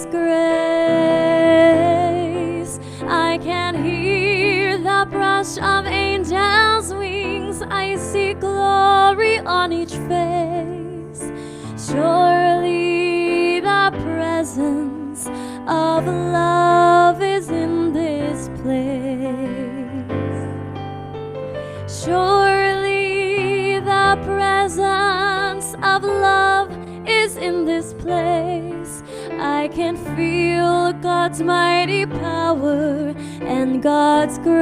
grace. I can hear the brush of angels' wings. I see glory on each face. Surely the presence of love is in this place. Surely the presence of love is in this place. I can feel God's mighty power and God's grace.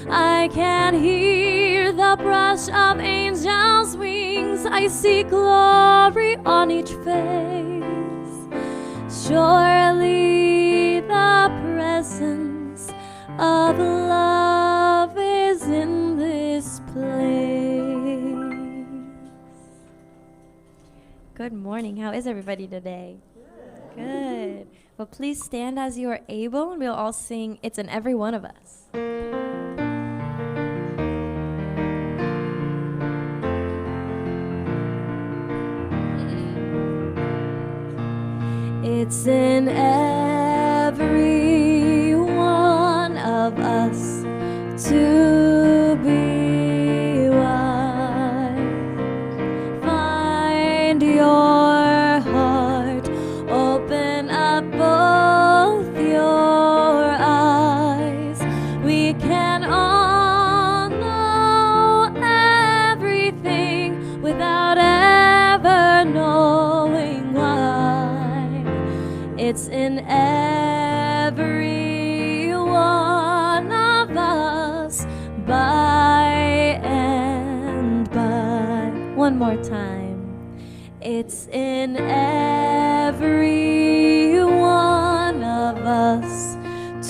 I can hear the brush of angels' wings. I see glory on each face. Surely the presence of love is in this place. Good morning. How is everybody today? Good. Well, please stand as you are able, and we'll all sing It's in Every One of Us. It's in every one of us to be wise. Find your heart, open up both your eyes. We can all know everything without ever knowing why. It's in every one of us, by and by. One more time. It's in every one of us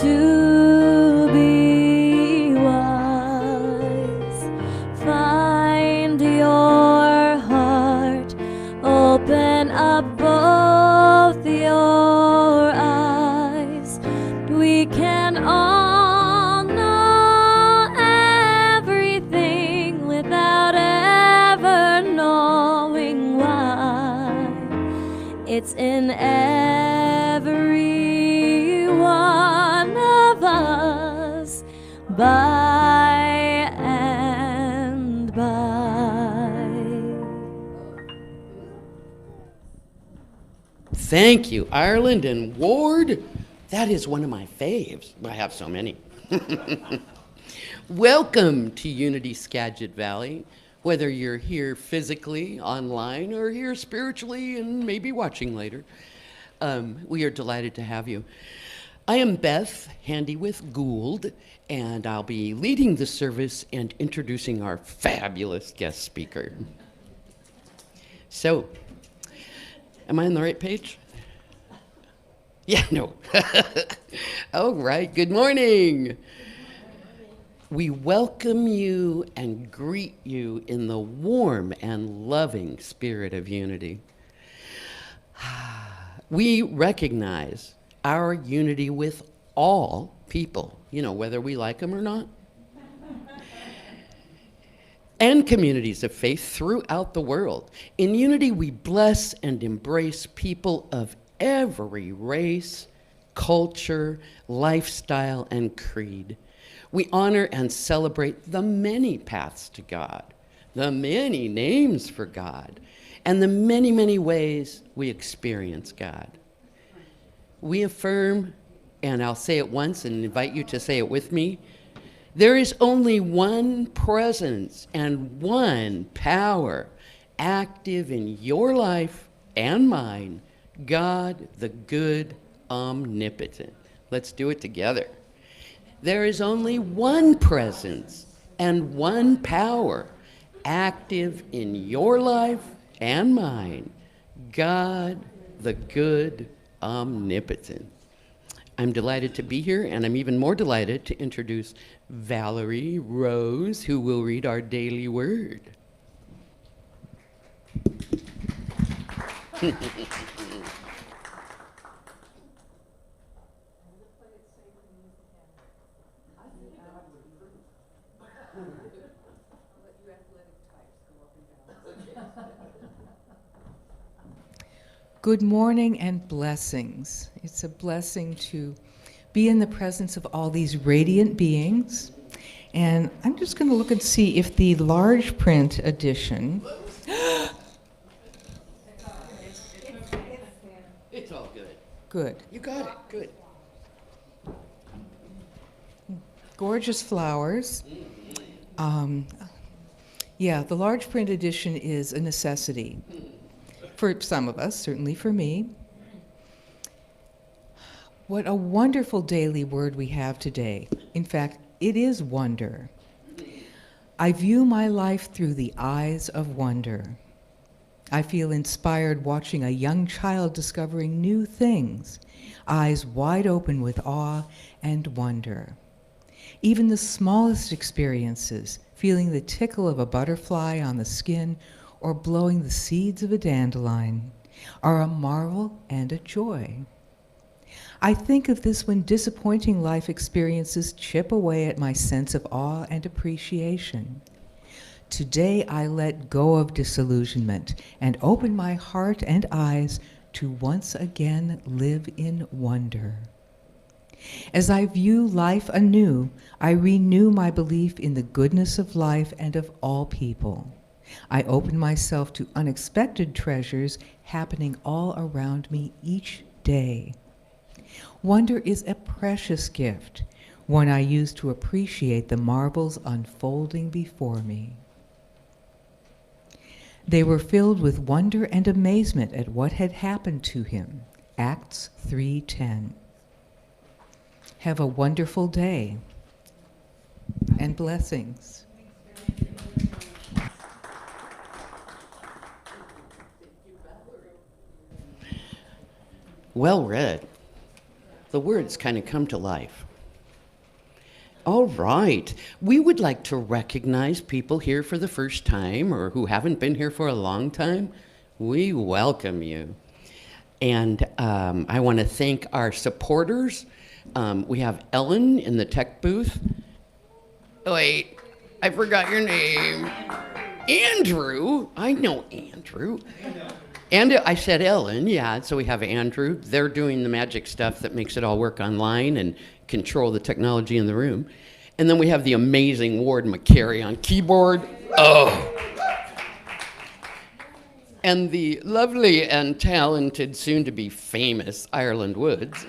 to be wise. Find your heart, open up both your eyes. We can all know everything without ever knowing why. It's in every one of us, by and by. Thank you, Ireland and Ward. That is one of my faves. I have so many. Welcome to Unity Skagit Valley, whether you're here physically, online, or here spiritually and maybe watching later. We are delighted to have you. I am Beth, handy with Gould, and I'll be leading the service and introducing our fabulous guest speaker. So, am I on the right page? Yeah, no. All right, good morning. We welcome you and greet you in the warm and loving spirit of unity. We recognize our unity with all people, whether we like them or not, and communities of faith throughout the world. In unity, we bless and embrace people of every race, culture, lifestyle, and creed. We honor and celebrate the many paths to God, the many names for God, and the many, many ways we experience God. We affirm, and I'll say it once and invite you to say it with me, there is only one presence and one power active in your life and mine, God, the good, omnipotent. Let's do it together. There is only one presence and one power active in your life and mine, God, the good, omnipotent. I'm delighted to be here, and I'm even more delighted to introduce Valerie Rose, who will read our daily word. Good morning and blessings. It's a blessing to be in the presence of all these radiant beings. And I'm just going to look and see if the large print edition. It's all good. Good. You got it. Good. Gorgeous flowers. Yeah, the large print edition is a necessity. For some of us, certainly for me. What a wonderful daily word we have today. In fact, it is wonder. I view my life through the eyes of wonder. I feel inspired watching a young child discovering new things, eyes wide open with awe and wonder. Even the smallest experiences, feeling the tickle of a butterfly on the skin or blowing the seeds of a dandelion, are a marvel and a joy. I think of this when disappointing life experiences chip away at my sense of awe and appreciation. Today I let go of disillusionment and open my heart and eyes to once again live in wonder. As I view life anew, I renew my belief in the goodness of life and of all people. I open myself to unexpected treasures happening all around me each day. Wonder is a precious gift, one I use to appreciate the marvels unfolding before me. They were filled with wonder and amazement at what had happened to him. Acts 3:10. Have a wonderful day and blessings. Well read. The words kind of come to life. All right. We would like to recognize people here for the first time or who haven't been here for a long time. We welcome you. And I want to thank our supporters. We have Ellen in the tech booth. Wait, I forgot your name. Andrew. I know Andrew. And I said Ellen, yeah, so we have Andrew. They're doing the magic stuff that makes it all work online and control the technology in the room. And then we have the amazing Ward McCary on keyboard. Oh. And the lovely and talented, soon-to-be famous Ireland Woods.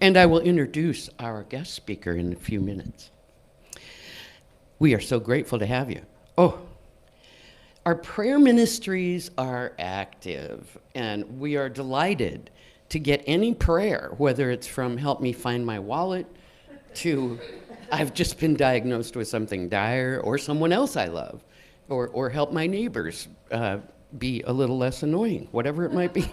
And I will introduce our guest speaker in a few minutes. We are so grateful to have you. Oh. Our prayer ministries are active, and we are delighted to get any prayer, whether it's from help me find my wallet to I've just been diagnosed with something dire, or someone else I love, or help my neighbors be a little less annoying, whatever it might be.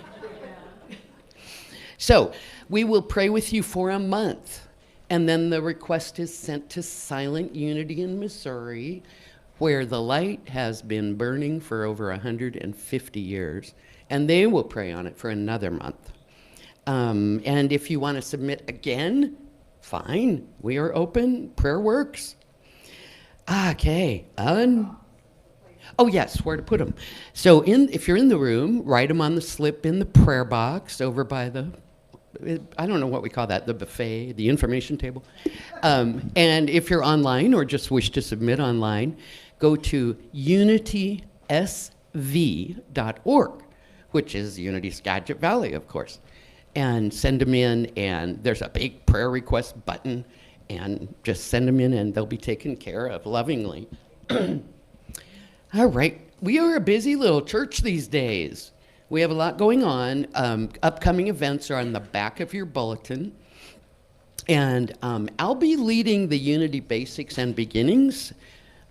So we will pray with you for a month, and then the request is sent to Silent Unity in Missouri, where the light has been burning for over 150 years, and they will pray on it for another month. And if you want to submit again, fine, we are open, prayer works. Okay, oh yes, where to put them. So if you're in the room, write them on the slip in the prayer box over by the, I don't know what we call that, the buffet, the information table. And if you're online or just wish to submit online, go to unitysv.org, which is Unity Skagit Valley, of course, and send them in, and there's a big prayer request button, and just send them in and they'll be taken care of lovingly. All right, we are a busy little church these days. We have a lot going on. Upcoming events are on the back of your bulletin. And I'll be leading the Unity Basics and Beginnings.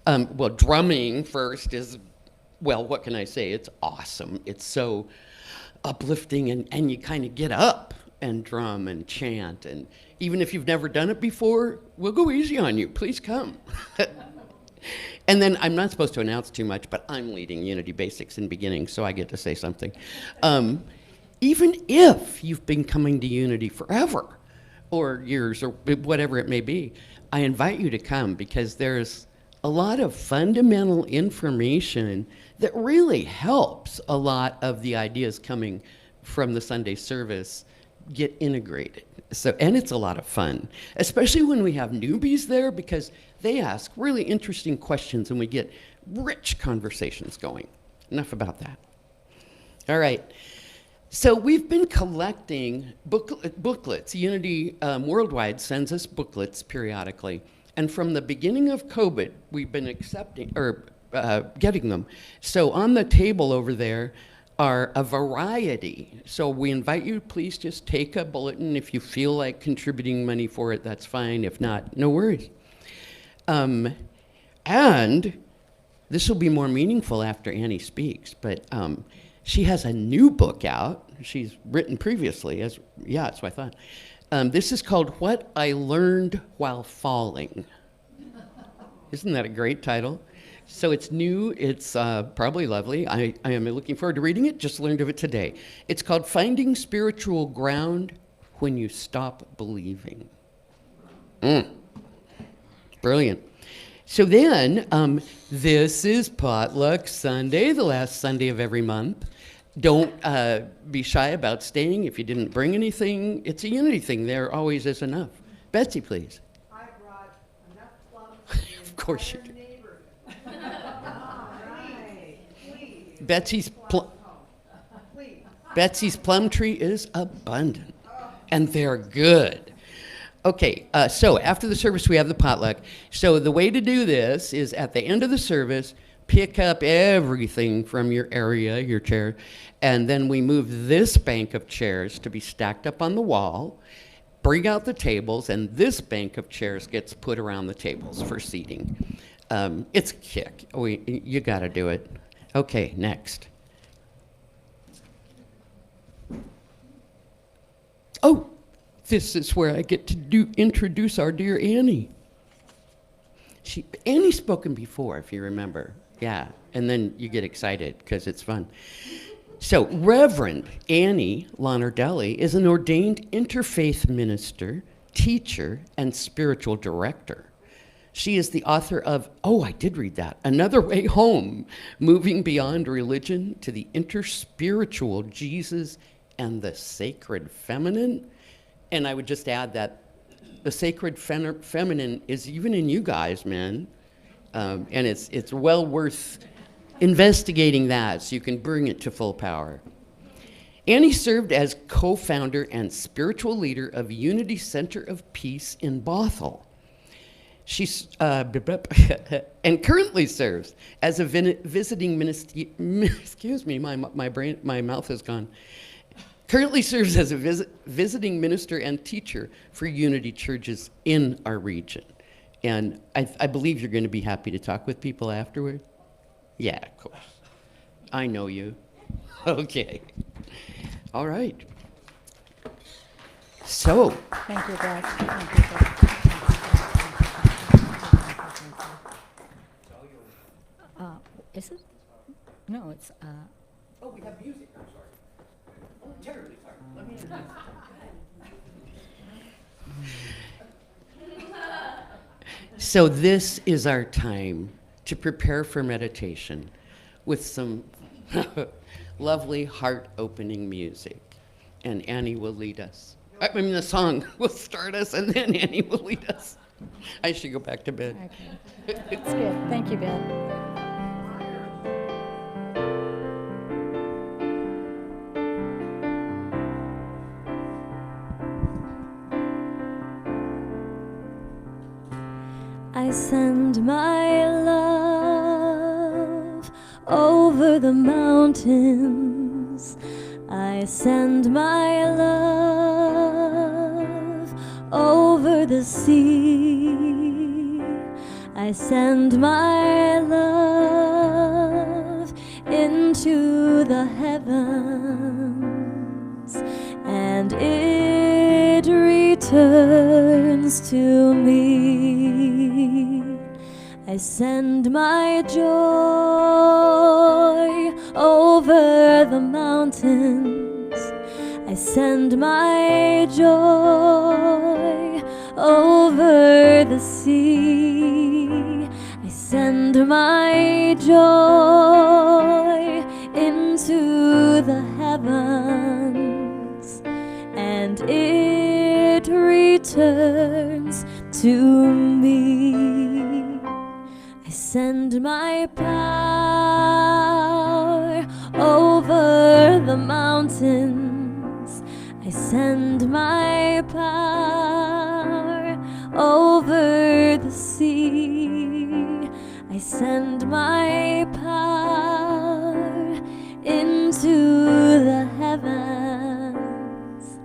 Well, drumming first is, well, what can I say? It's awesome. It's so uplifting, and you kind of get up and drum and chant. And even if you've never done it before, we'll go easy on you. Please come. And then I'm not supposed to announce too much, but I'm leading Unity Basics and Beginnings, so I get to say something. Even if you've been coming to Unity forever, or years, or whatever it may be, I invite you to come, because there's a lot of fundamental information that really helps a lot of the ideas coming from the Sunday service get integrated. So, and it's a lot of fun, especially when we have newbies there, because they ask really interesting questions and we get rich conversations going. Enough about that. All right. So we've been collecting booklets. Unity Worldwide sends us booklets periodically. And from the beginning of COVID, we've been getting them. So on the table over there are a variety. So we invite you, please just take a bulletin. If you feel like contributing money for it, that's fine. If not, no worries. And this will be more meaningful after Annie speaks, but she has a new book out. She's written previously, that's what I thought. This is called What I Learned While Falling. Isn't that a great title? So it's new, it's probably lovely. I am looking forward to reading it, just learned of it today. It's called Finding Spiritual Ground When You Stop Believing. Brilliant. So then, this is Potluck Sunday, the last Sunday of every month. Don't be shy about staying if you didn't bring anything. It's a unity thing. There always is enough. Betsy, please. I brought enough plums. Of course you do. Betsy's plum tree is abundant, and they're good. Okay, so after the service, we have the potluck. So the way to do this is at the end of the service, pick up everything from your area, your chair, and then we move this bank of chairs to be stacked up on the wall, bring out the tables, and this bank of chairs gets put around the tables for seating. It's a kick. You got to do it. Okay, next. Oh, this is where I get to introduce our dear Annie. Annie's spoken before, if you remember. Yeah, and then you get excited because it's fun. So Reverend Annie Lonardelli is an ordained interfaith minister, teacher, and spiritual director. She is the author of, I did read that, Another Way Home, Moving Beyond Religion to the Interspiritual Jesus and the Sacred Feminine. And I would just add that the sacred feminine is even in you guys, men. And it's well worth investigating that so you can bring it to full power. Annie served as co-founder and spiritual leader of Unity Center of Peace in Bothell. She's and currently serves as a visiting minister. Excuse me, my mouth is gone. Currently serves as a visiting minister and teacher for Unity churches in our region. And I believe you're going to be happy to talk with people afterward. Yeah, of course. I know you. Okay. All right. So. Thank you, guys. Thank you, guys. Is it? No, it's. Oh, we have music. I'm sorry. Oh, terribly sorry. Let me introduce. So this is our time to prepare for meditation with some lovely heart-opening music. And Annie will lead us. I mean, the song will start us, and then Annie will lead us. I should go back to bed. Okay. It's good. Thank you, Ben. I send my love over the mountains. I send my love over the sea. I send my love into the heavens, and it returns to me. I send my joy over the mountains. I send my joy over the sea. I send my joy into the heavens, and it returns to me. I send my power over the mountains. I send my power over the sea. I send my power into the heavens,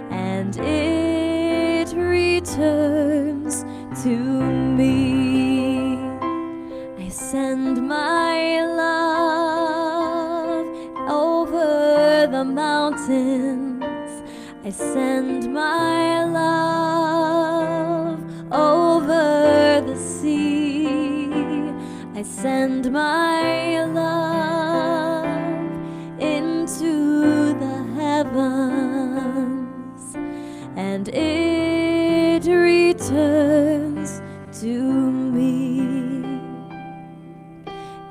and it returns to me. I send my love over the mountains. I send my love over the sea. I send my love into the heavens, and it returns to me.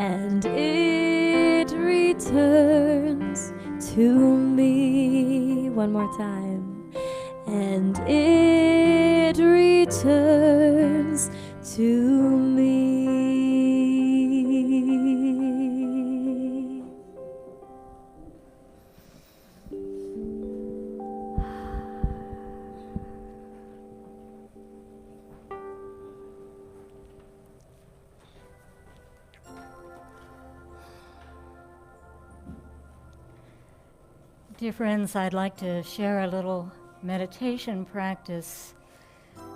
And it returns to me. One more time. And it returns to me. Dear friends, I'd like to share a little meditation practice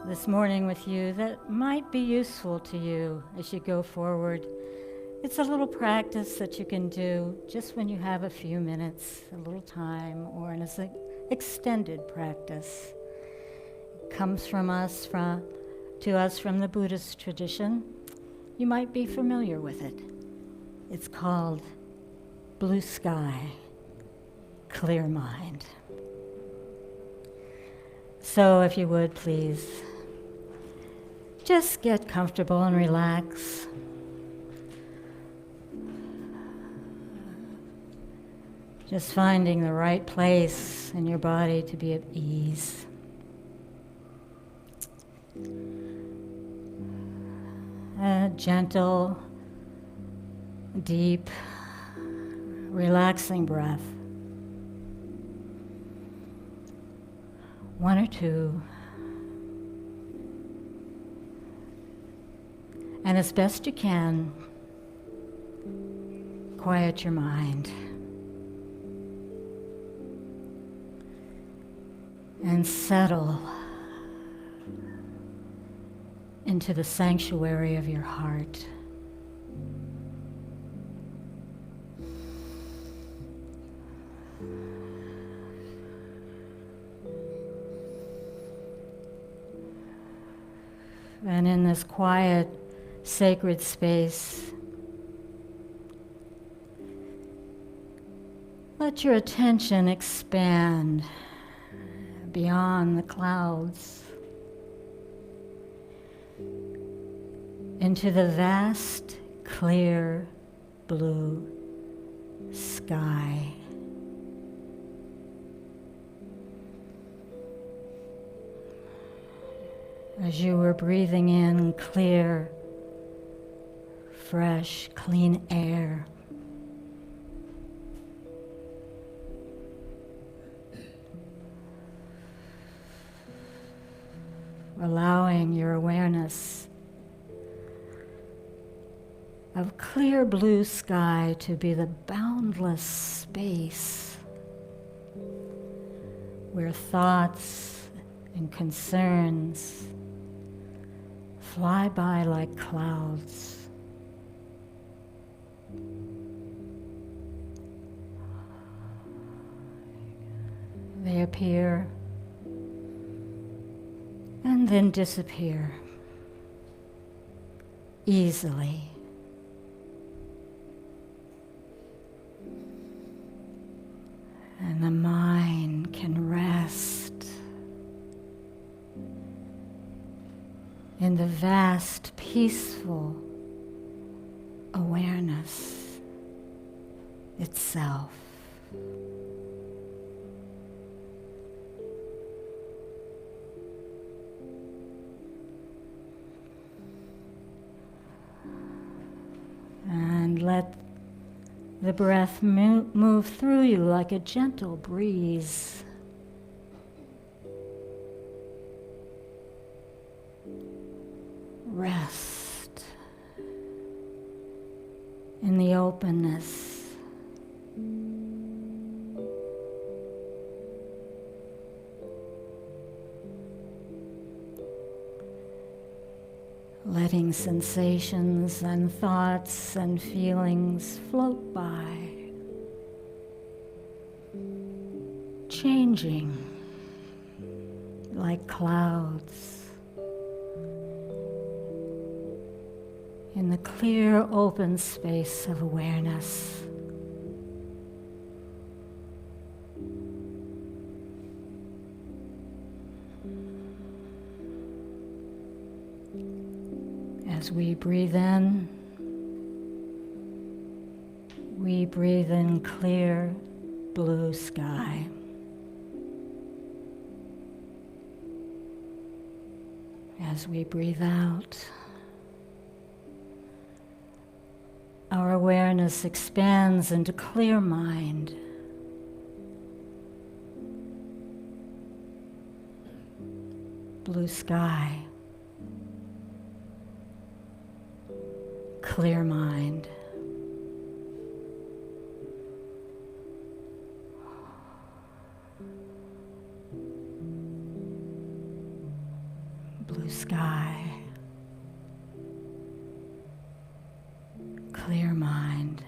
this morning with you that might be useful to you as you go forward. It's a little practice that you can do just when you have a few minutes, a little time, or an extended practice. It comes to us from the Buddhist tradition. You might be familiar with it. It's called Blue Sky, Clear Mind. So if you would, please, just get comfortable and relax. Just finding the right place in your body to be at ease. A gentle, deep, relaxing breath. One or two. And as best you can, quiet your mind. And settle into the sanctuary of your heart. And in this quiet, sacred space, let your attention expand beyond the clouds into the vast, clear, blue sky. As you were breathing in clear, fresh, clean air, allowing your awareness of clear blue sky to be the boundless space where thoughts and concerns fly by like clouds. They appear and then disappear easily. And the mind can rest in the vast, peaceful awareness itself. And let the breath move through you like a gentle breeze. Rest in the openness. Letting sensations and thoughts and feelings float by, changing like clouds in the clear open space of awareness. As we breathe in clear blue sky. As we breathe out, our awareness expands into clear mind. Blue sky. Clear mind. Blue sky. Clear mind.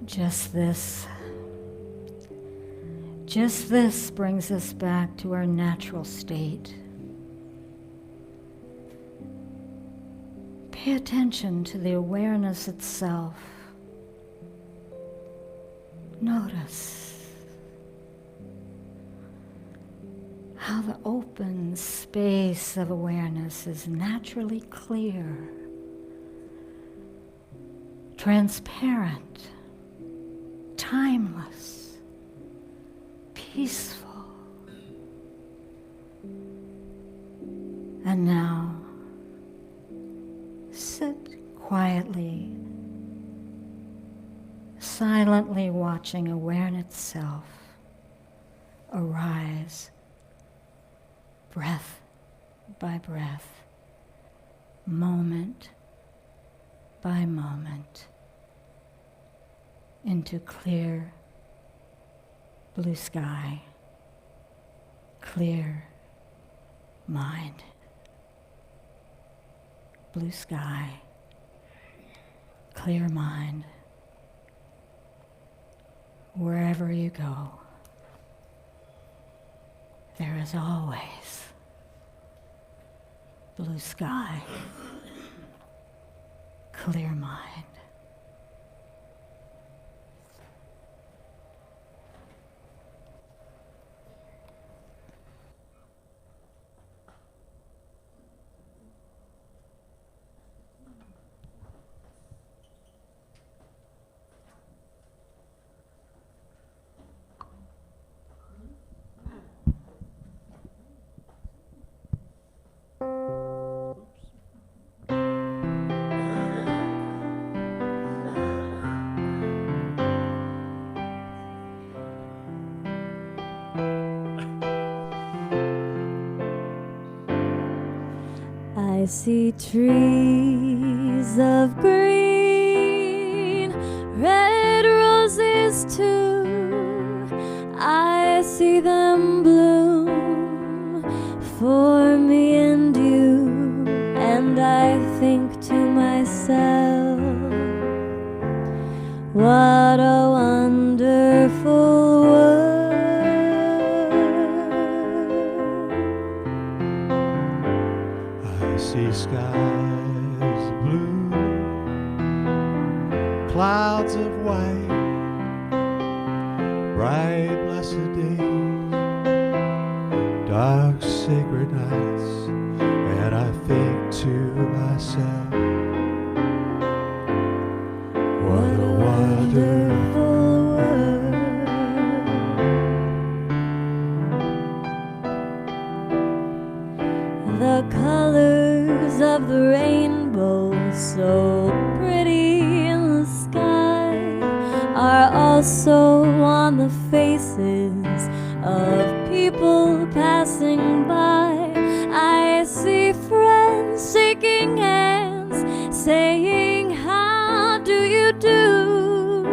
Just this brings us back to our natural state. Pay attention to the awareness itself. Notice how the open space of awareness is naturally clear, transparent, timeless, peaceful. And now, sit quietly, silently watching awareness itself arise, breath by breath, moment by moment, into clear blue sky, clear mind. Blue sky, clear mind. Wherever you go, there is always blue sky, clear mind. I see trees of green, red roses too. I see them bloom for me and you, and I think to myself, what a wonderful world. See skies blue, clouds of white, bright blessed days, dark sacred nights, and I think to myself, what a wonderful world. The colors of the rainbow, so pretty in the sky, are also on the faces of people passing by. I see friends shaking hands, saying, "How do you do?"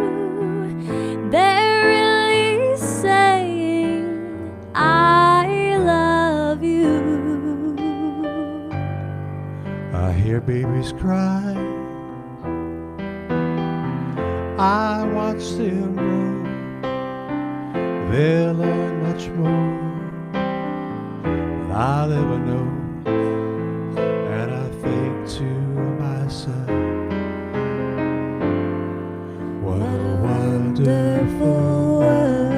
They're really saying, "I love you." I hear babies cry, I watch them grow. They'll learn much more than I'll ever know. And I think to myself, what a wonderful world.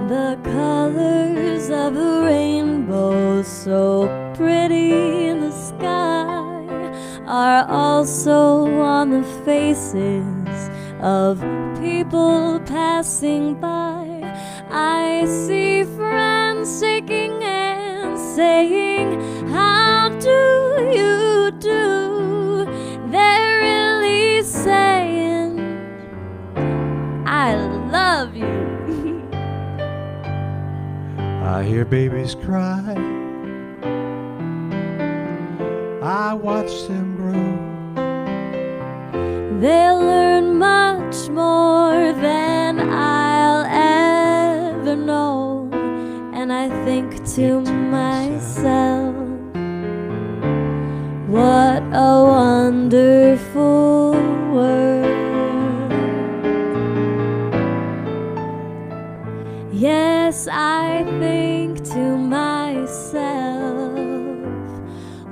The colors of the rainbow, so pretty in the sky, are also on the faces of people passing by. I see friends shaking hands, saying, "How do you do?" They're really saying, "I love you." I hear babies cry, I watch them grow. They'll learn much more than I'll ever know. And I think to myself, what a wonderful world. Yes, I think to myself,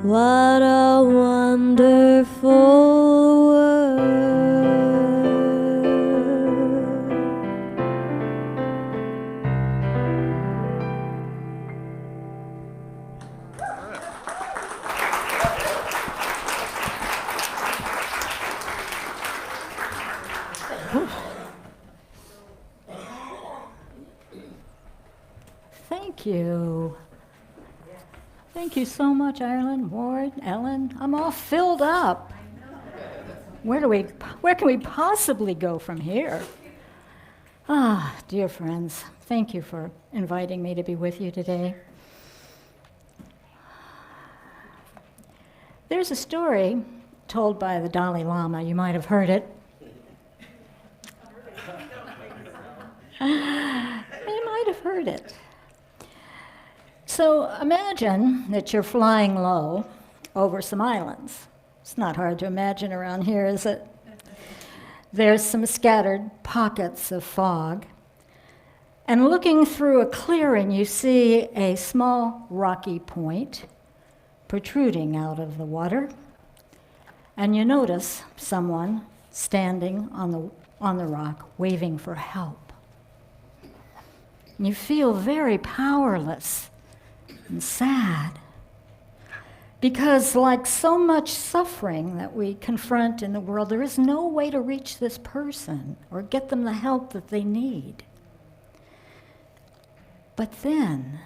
what a wonderful world. Thank you. Thank you so much, Ireland, Ward, Ellen. I'm all filled up. Where can we possibly go from here? Ah, dear friends, thank you for inviting me to be with you today. There's a story told by the Dalai Lama. You might have heard it. You might have heard it. So imagine that you're flying low over some islands. It's not hard to imagine around here, is it? There's some scattered pockets of fog. And looking through a clearing, you see a small rocky point protruding out of the water. And you notice someone standing on the rock, waving for help. And you feel very powerless and sad, because like so much suffering that we confront in the world, there is no way to reach this person or get them the help that they need. But then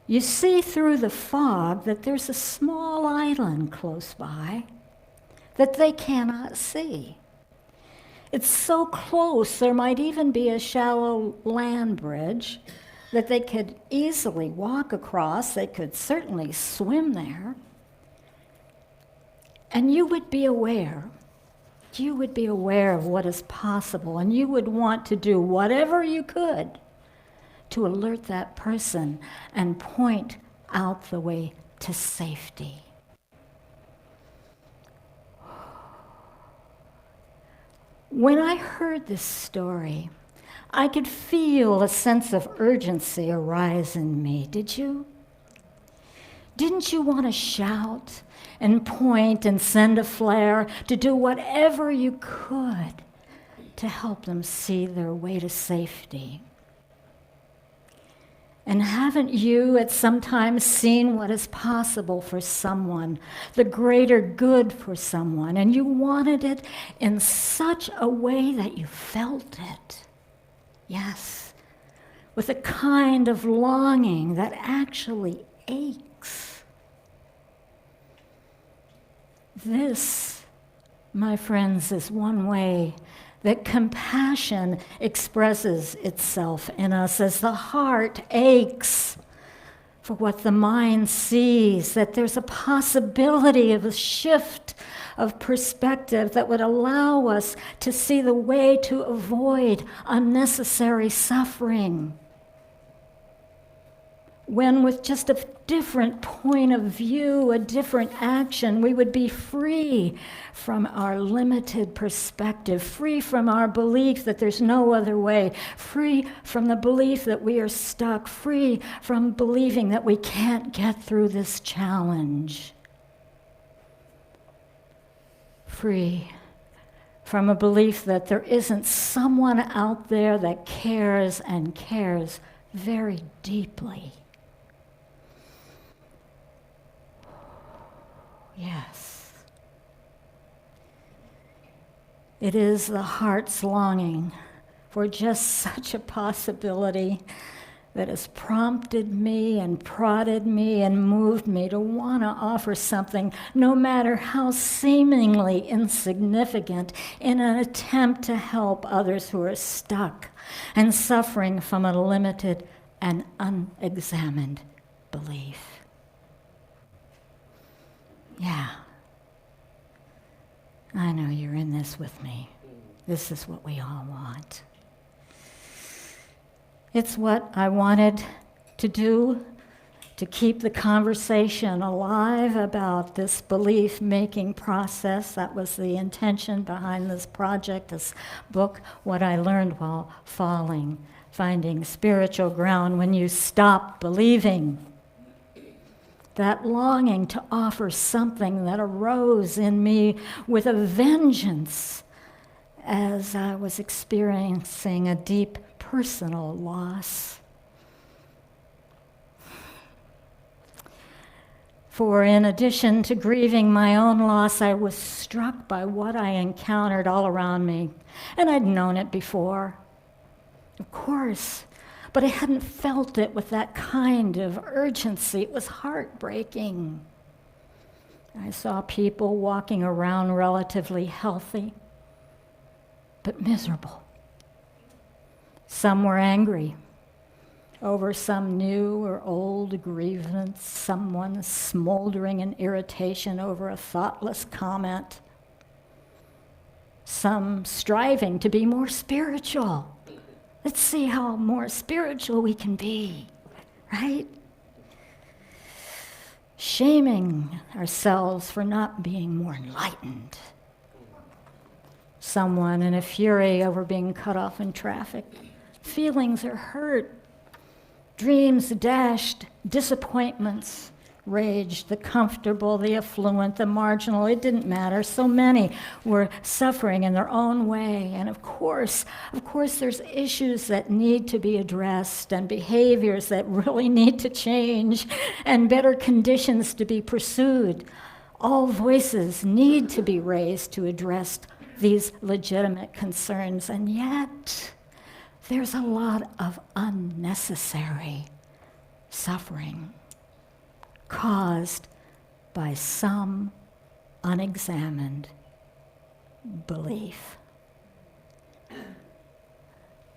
you see through the fog that there's a small island close by that they cannot see. It's so close, there might even be a shallow land bridge that they could easily walk across. They could certainly swim there. And you would be aware of what is possible, and you would want to do whatever you could to alert that person and point out the way to safety. When I heard this story, I could feel a sense of urgency arise in me. Did you? Didn't you want to shout and point and send a flare, to do whatever you could to help them see their way to safety? And haven't you at some time seen what is possible for someone, the greater good for someone, and you wanted it in such a way that you felt it? Yes, with a kind of longing that actually aches. This, my friends, is one way that compassion expresses itself in us as the heart aches for what the mind sees, that there's a possibility of a shift of perspective that would allow us to see the way to avoid unnecessary suffering. When with just a different point of view, a different action, we would be free from our limited perspective, free from our belief that there's no other way, free from the belief that we are stuck, free from believing that we can't get through this challenge, free from a belief that there isn't someone out there that cares and cares very deeply. Yes. It is the heart's longing for just such a possibility that has prompted me and prodded me and moved me to want to offer something, no matter how seemingly insignificant, in an attempt to help others who are stuck and suffering from a limited and unexamined belief. Yeah, I know you're in this with me. This is what we all want. It's what I wanted to do to keep the conversation alive about this belief-making process. That was the intention behind this project, this book, What I Learned While Falling, Finding Spiritual Ground When You Stop Believing. That longing to offer something that arose in me with a vengeance as I was experiencing a deep personal loss. For in addition to grieving my own loss, I was struck by what I encountered all around me. And I'd known it before, of course, but I hadn't felt it with that kind of urgency. It was heartbreaking. I saw people walking around relatively healthy, but miserable. Some were angry over some new or old grievance, someone smoldering in irritation over a thoughtless comment, some striving to be more spiritual. Let's see how more spiritual we can be, right? Shaming ourselves for not being more enlightened. Someone in a fury over being cut off in traffic. Feelings are hurt. Dreams dashed. Disappointments raged. The comfortable, the affluent, the marginal, it didn't matter. So many were suffering in their own way. And of course, there's issues that need to be addressed and behaviors that really need to change and better conditions to be pursued. All voices need to be raised to address these legitimate concerns. And yet, there's a lot of unnecessary suffering caused by some unexamined belief.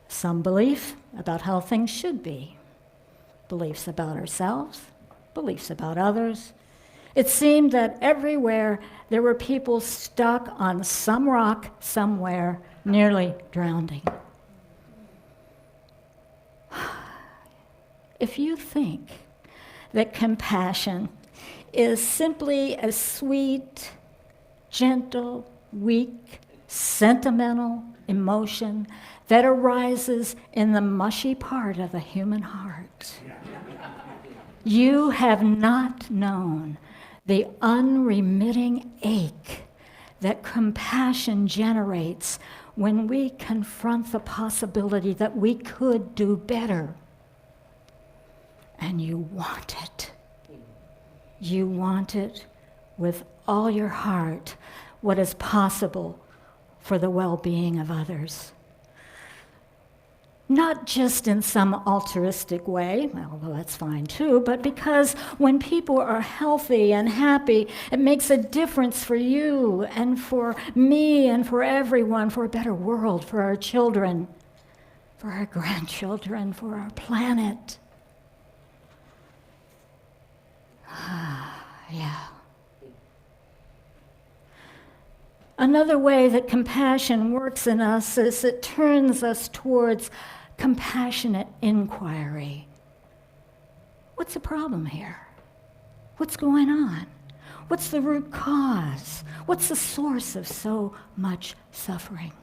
Some belief about how things should be. Beliefs about ourselves, beliefs about others. It seemed that everywhere there were people stuck on some rock somewhere, nearly drowning. If you think that compassion is simply a sweet, gentle, weak, sentimental emotion that arises in the mushy part of the human heart, You have not known the unremitting ache that compassion generates when we confront the possibility that we could do better. And you want it. You want it with all your heart, what is possible for the well-being of others. Not just in some altruistic way, although that's fine too, but because when people are healthy and happy, it makes a difference for you and for me and for everyone, for a better world, for our children, for our grandchildren, for our planet. Yeah. Another way that compassion works in us is it turns us towards compassionate inquiry. What's the problem here? What's going on? What's the root cause? What's the source of so much suffering?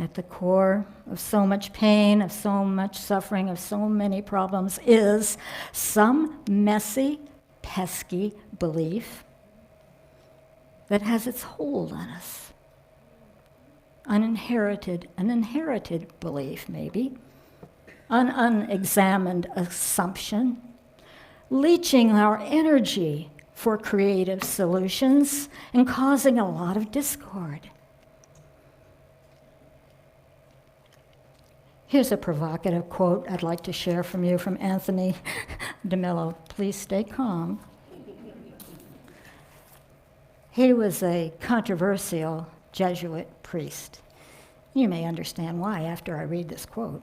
At the core of so much pain, of so much suffering, of so many problems is some messy, pesky belief that has its hold on us. An inherited belief, maybe. An unexamined assumption, leeching our energy for creative solutions and causing a lot of discord. Here's a provocative quote I'd like to share from you from Anthony DeMello. Please stay calm. He was a controversial Jesuit priest. You may understand why after I read this quote.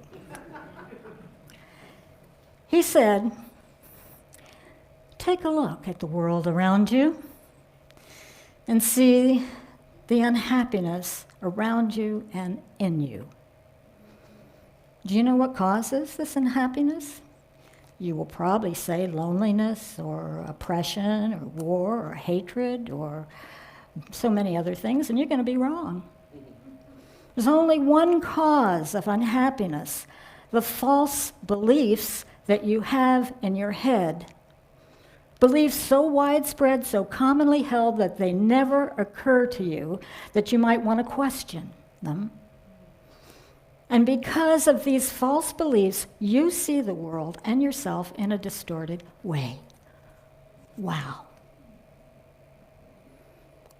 He said, "Take a look at the world around you and see the unhappiness around you and in you. Do you know what causes this unhappiness? You will probably say loneliness or oppression or war or hatred or so many other things, and you're going to be wrong. There's only one cause of unhappiness: the false beliefs that you have in your head. Beliefs so widespread, so commonly held that they never occur to you that you might want to question them. And because of these false beliefs, you see the world and yourself in a distorted way." Wow.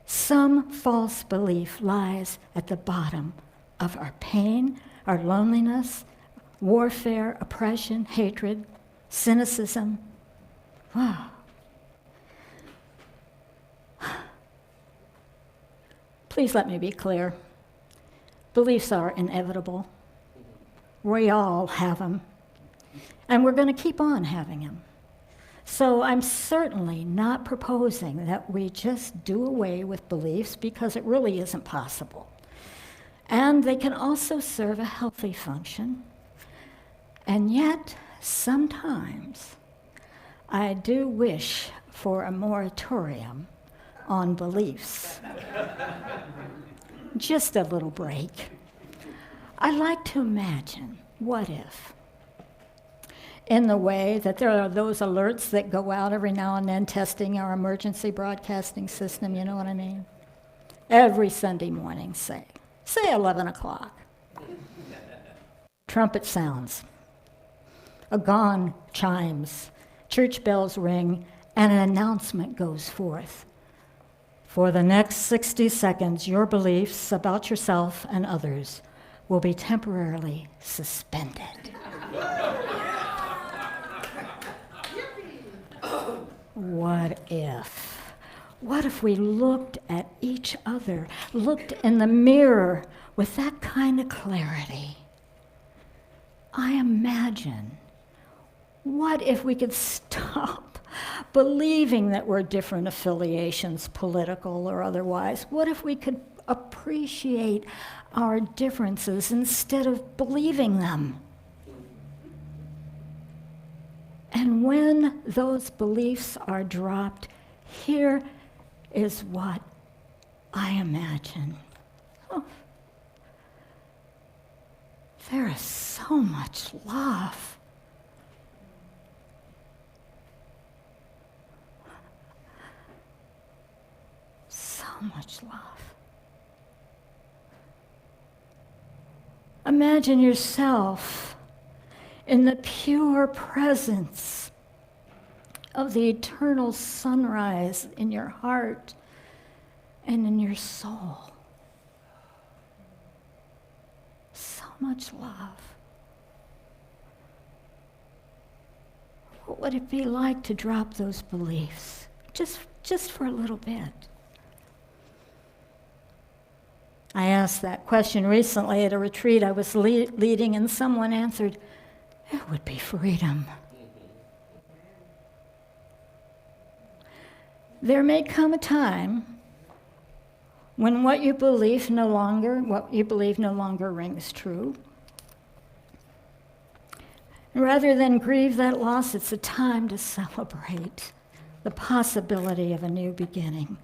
Some false belief lies at the bottom of our pain, our loneliness, warfare, oppression, hatred, cynicism. Wow. Please let me be clear. Beliefs are inevitable. We all have them. And we're going to keep on having them. So I'm certainly not proposing that we just do away with beliefs, because it really isn't possible. And they can also serve a healthy function. And yet, sometimes, I do wish for a moratorium on beliefs. Just a little break. I like to imagine, what if, in the way that there are those alerts that go out every now and then testing our emergency broadcasting system, you know what I mean? Every Sunday morning, say 11 o'clock. Trumpet sounds. A gong chimes. Church bells ring, and an announcement goes forth. For the next 60 seconds, your beliefs about yourself and others will be temporarily suspended. What if? What if we looked at each other, looked in the mirror with that kind of clarity? I imagine, what if we could stop believing that we're different affiliations, political or otherwise? What if we could appreciate our differences instead of believing them? And when those beliefs are dropped, here is what I imagine. Oh, there is so much love. Imagine yourself in the pure presence of the eternal sunrise in your heart and in your soul. So much love. What would it be like to drop those beliefs? Just for a little bit. I asked that question recently at a retreat I was leading, and someone answered, it would be freedom. There may come a time when what you believe no longer rings true. And rather than grieve that loss, it's a time to celebrate the possibility of a new beginning.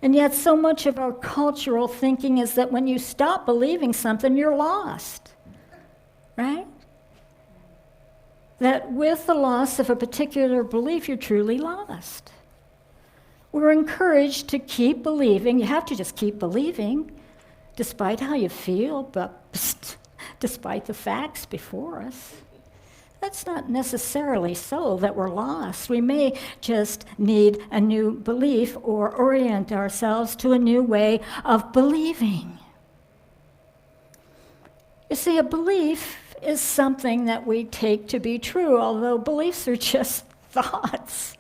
And yet so much of our cultural thinking is that when you stop believing something, you're lost, right? That with the loss of a particular belief, you're truly lost. We're encouraged to keep believing. You have to just keep believing, despite how you feel, but despite the facts before us. That's not necessarily so that we're lost. We may just need a new belief or orient ourselves to a new way of believing. You see, a belief is something that we take to be true, although beliefs are just thoughts.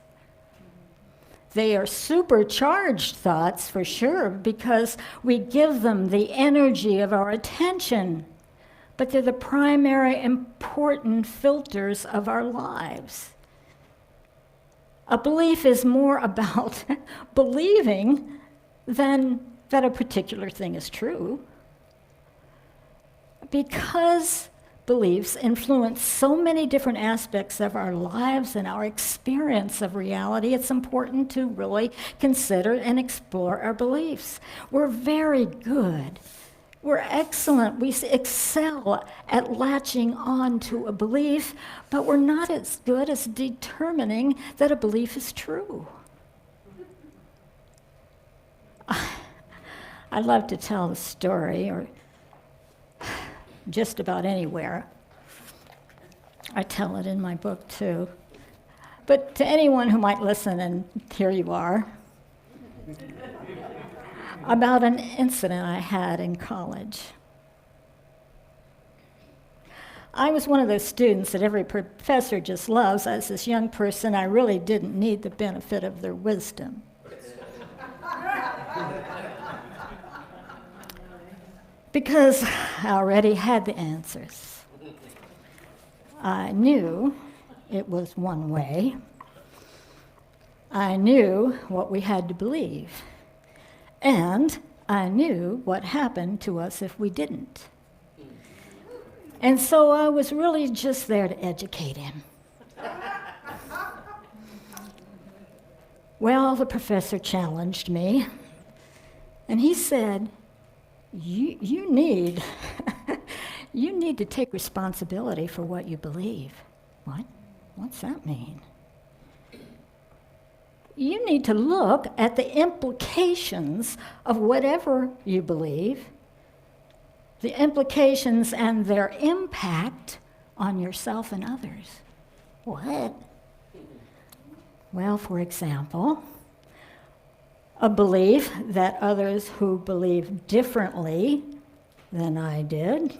They are supercharged thoughts for sure, because we give them the energy of our attention. But they're the primary important filters of our lives. A belief is more about believing than that a particular thing is true. Because beliefs influence so many different aspects of our lives and our experience of reality, it's important to really consider and explore our beliefs. We're very good. We're excellent. We excel at latching on to a belief, but we're not as good as determining that a belief is true. I love to tell the story, or just about anywhere. I tell it in my book too. But to anyone who might listen, and here you are, about an incident I had in college. I was one of those students that every professor just loves. As this young person, I really didn't need the benefit of their wisdom. Because I already had the answers. I knew it was one way. I knew what we had to believe. And I knew what happened to us if we didn't. And so I was really just there to educate him. Well, the professor challenged me, and he said, you need to take responsibility for what you believe. What? What's that mean? You need to look at the implications of whatever you believe, the implications and their impact on yourself and others. What? Well, for example, a belief that others who believe differently than I did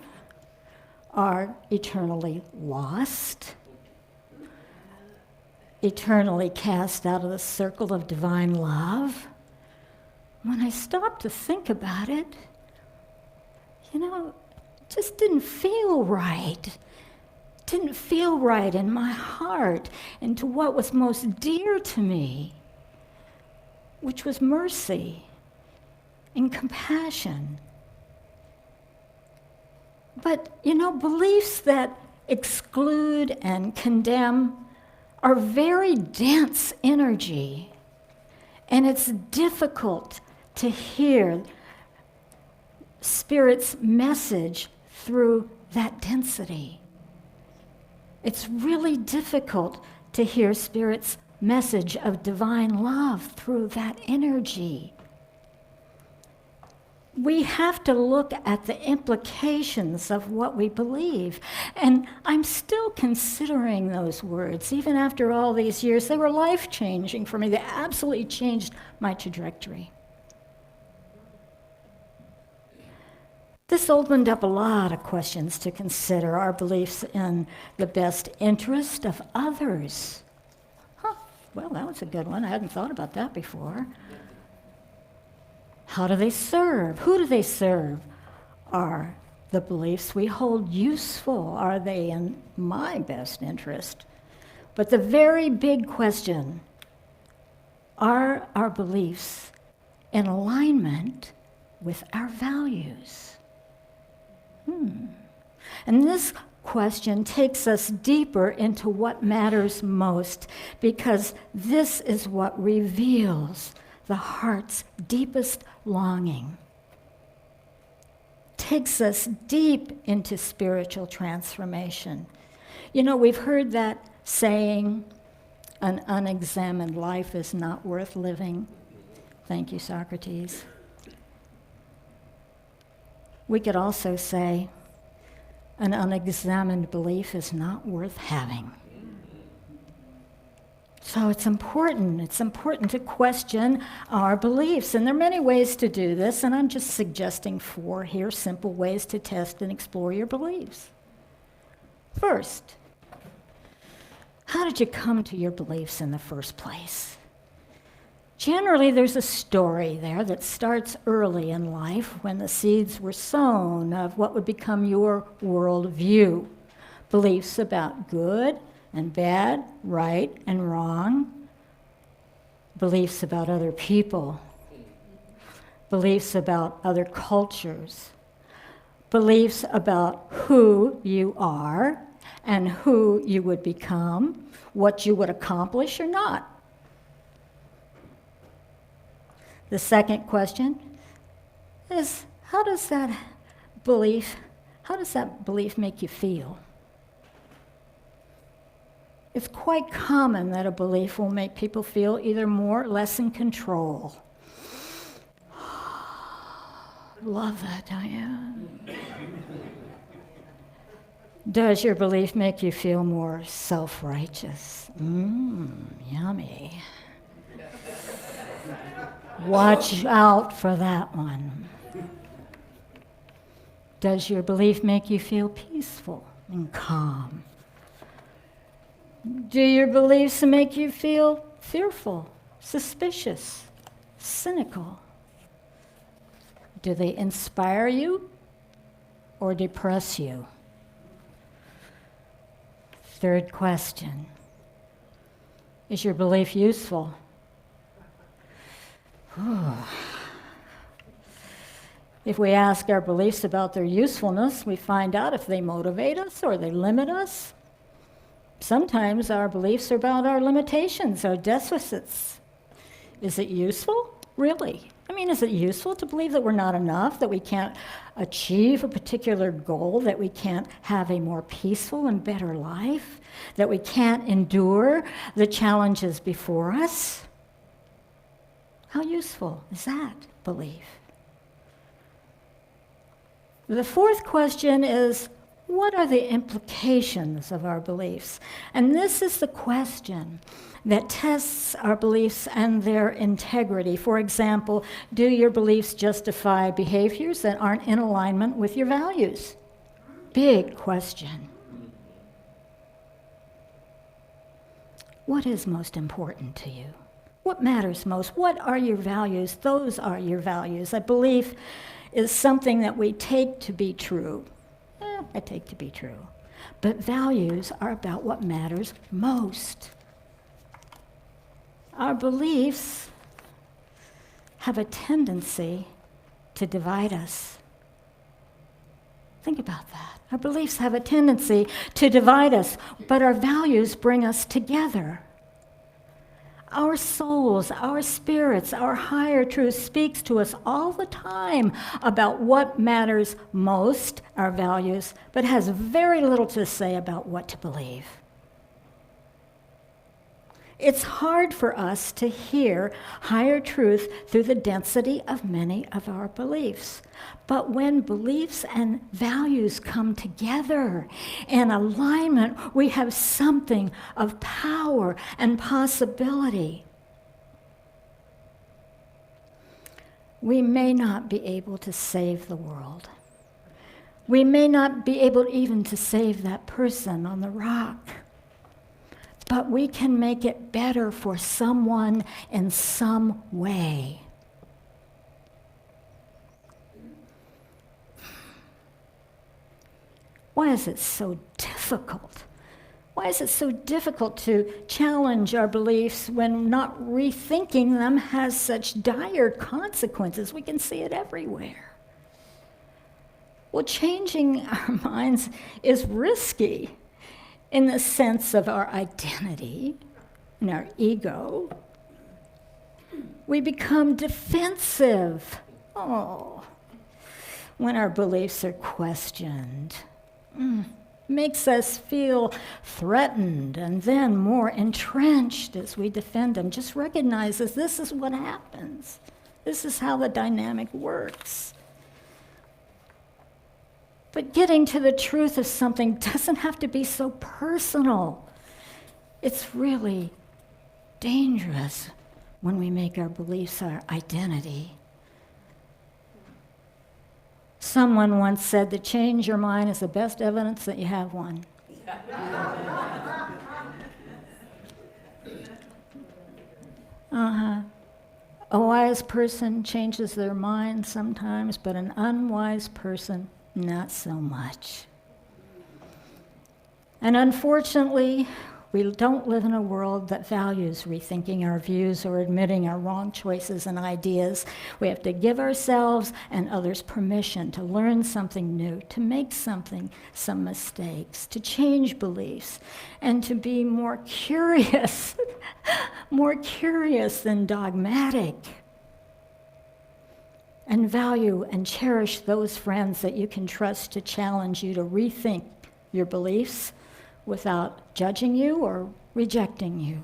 are eternally lost, eternally cast out of the circle of divine love. When I stopped to think about it, it just didn't feel right. Didn't feel right in my heart and to what was most dear to me, which was mercy and compassion. But, beliefs that exclude and condemn are very dense energy, and it's difficult to hear Spirit's message through that density. It's really difficult to hear Spirit's message of divine love through that energy. we have to look at the implications of what we believe. And I'm still considering those words. Even after all these years, they were life-changing for me. They absolutely changed my trajectory. This opened up a lot of questions to consider. Our beliefs in the best interest of others. Well, that was a good one. I hadn't thought about that before. How do they serve? Who do they serve? Are the beliefs we hold useful? Are they in my best interest? But the very big question, are our beliefs in alignment with our values? And this question takes us deeper into what matters most, because this is what reveals the heart's deepest longing. Takes us deep into spiritual transformation. You know, we've heard that saying, an unexamined life is not worth living. Thank you, Socrates. We could also say, an unexamined belief is not worth having. So it's important to question our beliefs. And there are many ways to do this, and I'm just suggesting 4 here, simple ways to test and explore your beliefs. First, how did you come to your beliefs in the first place? Generally, there's a story there that starts early in life when the seeds were sown of what would become your worldview. Beliefs about good and bad, right and wrong. Beliefs about other people. Beliefs about other cultures. Beliefs about who you are and who you would become, what you would accomplish or not. The second question is, how does that belief make you feel? It's quite common that a belief will make people feel either more or less in control. Love that, Diane. Does your belief make you feel more self-righteous? Yummy. Watch out for that one. Does your belief make you feel peaceful and calm? Do your beliefs make you feel fearful, suspicious, cynical? Do they inspire you or depress you? Third question, is your belief useful? If we ask our beliefs about their usefulness, we find out if they motivate us or they limit us. Sometimes our beliefs are about our limitations, our deficits. Is it useful? Really? I mean, is it useful to believe that we're not enough, that we can't achieve a particular goal, that we can't have a more peaceful and better life, that we can't endure the challenges before us? How useful is that belief? The fourth question is, what are the implications of our beliefs? And this is the question that tests our beliefs and their integrity. For example, do your beliefs justify behaviors that aren't in alignment with your values? Big question. What is most important to you? What matters most? What are your values? Those are your values. A belief is something that we take to be true. I take to be true. But values are about what matters most. Our beliefs have a tendency to divide us. Think about that. Our beliefs have a tendency to divide us, but our values bring us together. Our souls, our spirits, our higher truth speaks to us all the time about what matters most, our values, but has very little to say about what to believe. It's hard for us to hear higher truth through the density of many of our beliefs. But when beliefs and values come together in alignment, we have something of power and possibility. We may not be able to save the world. We may not be able even to save that person on the rock. But we can make it better for someone in some way. Why is it so difficult? Why is it so difficult to challenge our beliefs when not rethinking them has such dire consequences? We can see it everywhere. Well, changing our minds is risky in the sense of our identity and our ego. We become defensive. When our beliefs are questioned. Makes us feel threatened and then more entrenched as we defend them. Just recognizes this is what happens. This is how the dynamic works. But getting to the truth of something doesn't have to be so personal. It's really dangerous when we make our beliefs our identity. Someone once said that change your mind is the best evidence that you have one. A wise person changes their mind sometimes, but an unwise person, not so much. And unfortunately, we don't live in a world that values rethinking our views or admitting our wrong choices and ideas. We have to give ourselves and others permission to learn something new, to make some mistakes, to change beliefs, and to be more curious, more curious than dogmatic. And value and cherish those friends that you can trust to challenge you to rethink your beliefs without judging you or rejecting you.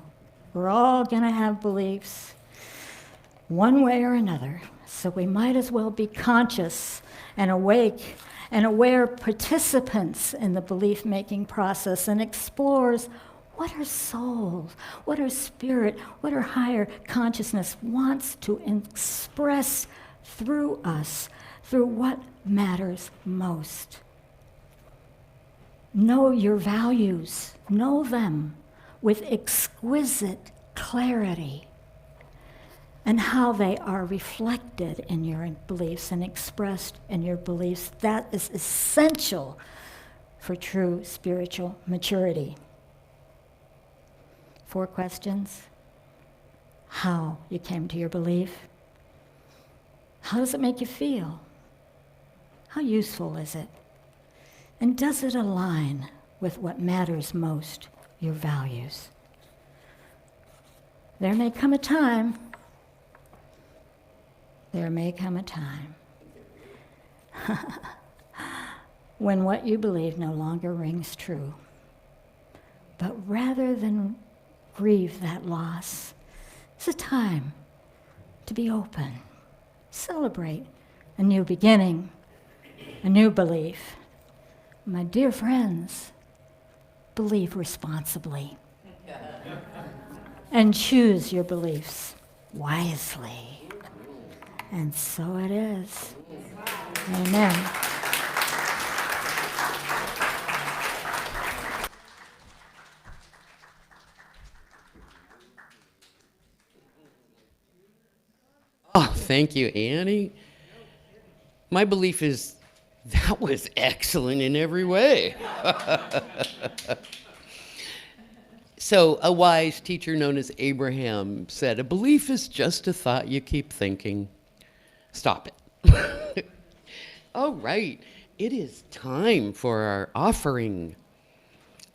We're all going to have beliefs one way or another, so we might as well be conscious and awake and aware participants in the belief-making process and explores what our soul, what our spirit, what our higher consciousness wants to express through us, through what matters most. Know your values, know them with exquisite clarity, and how they are reflected in your beliefs and expressed in your beliefs. That is essential for true spiritual maturity. 4 questions. How you came to your belief. How does it make you feel? How useful is it? And does it align with what matters most, your values? There may come a time when what you believe no longer rings true. But rather than grieve that loss, it's a time to be open, celebrate a new beginning, a new belief. My dear friends, believe responsibly and choose your beliefs wisely. And so it is. Amen. Oh, thank you, Annie. My belief is that was excellent in every way. So, a wise teacher known as Abraham said, "A belief is just a thought you keep thinking. Stop it." All right, it is time for our offering.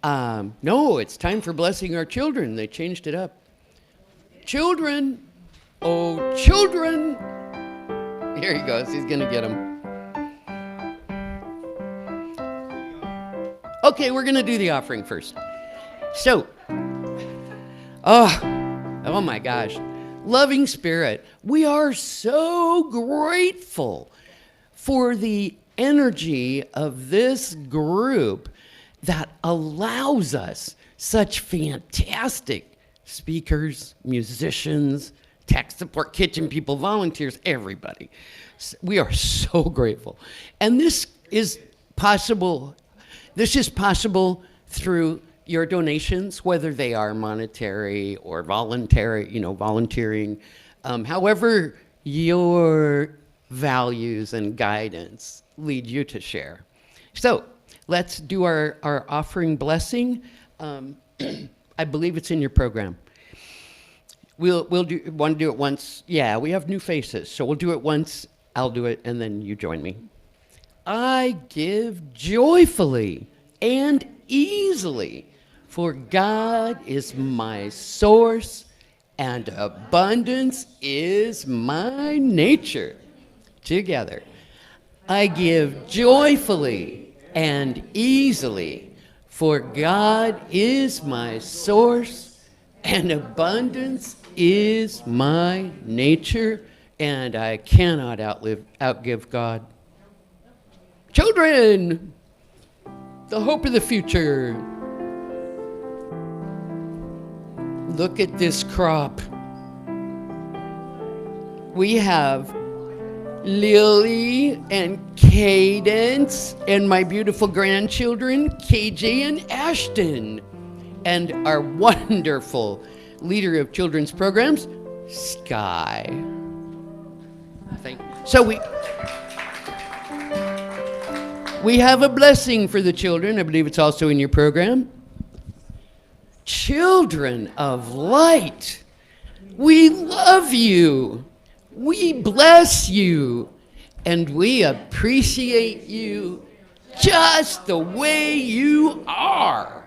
No, it's time for blessing our children. They changed it up. Children, oh, children. Here he goes, he's gonna get them. Okay, we're gonna do the offering first. So, Oh my gosh. Loving Spirit, we are so grateful for the energy of this group that allows us such fantastic speakers, musicians, tech support, kitchen people, volunteers, everybody. We are so grateful. And this is possible through your donations, whether they are monetary or voluntary, volunteering, however your values and guidance lead you to share. So let's do our offering blessing. I believe it's in your program. Want to do it once? Yeah, we have new faces, so we'll do it once. I'll do it, and then you join me. I give joyfully and easily, for God is my source, and abundance is my nature. Together. I give joyfully and easily, for God is my source, and abundance is my nature, and I cannot outgive God. Children, the hope of the future. Look at this crop. We have Lily and Cadence and my beautiful grandchildren, KJ and Ashton, and our wonderful leader of children's programs, Sky. Thank you. So we have a blessing for the children. I believe it's also in your program. Children of light, we love you. We bless you, and we appreciate you just the way you are.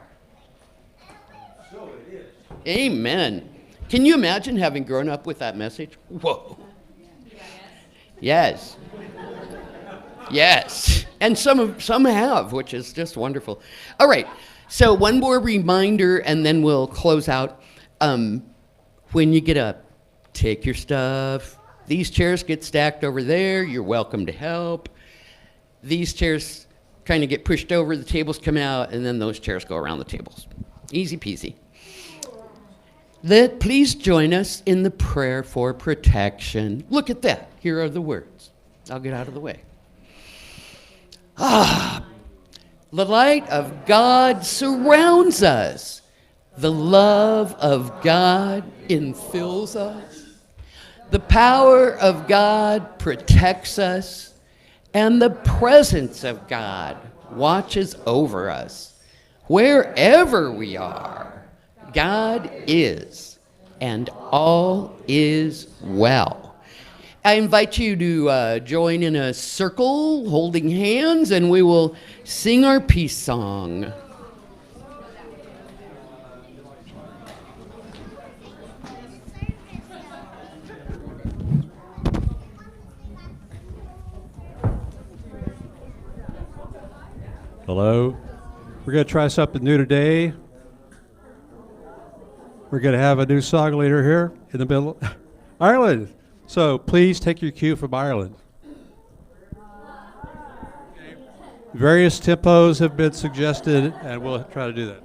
So it is. Amen. Can you imagine having grown up with that message? Whoa. Yes. Yes. And some have, which is just wonderful. All right. So one more reminder, and then we'll close out. When you get up, take your stuff. These chairs get stacked over there. You're welcome to help. These chairs kind of get pushed over. The tables come out, and then those chairs go around the tables. Easy peasy. Please join us in the prayer for protection. Look at that. Here are the words. I'll get out of the way. The light of God surrounds us. The love of God infills us. The power of God protects us. And the presence of God watches over us. Wherever we are, God is, and all is well. I invite you to join in a circle, holding hands, and we will sing our peace song. Hello. We're going to try something new today. We're going to have a new song leader here in the middle. Ireland. So please take your cue from Ireland. Various tempos have been suggested, and we'll try to do that.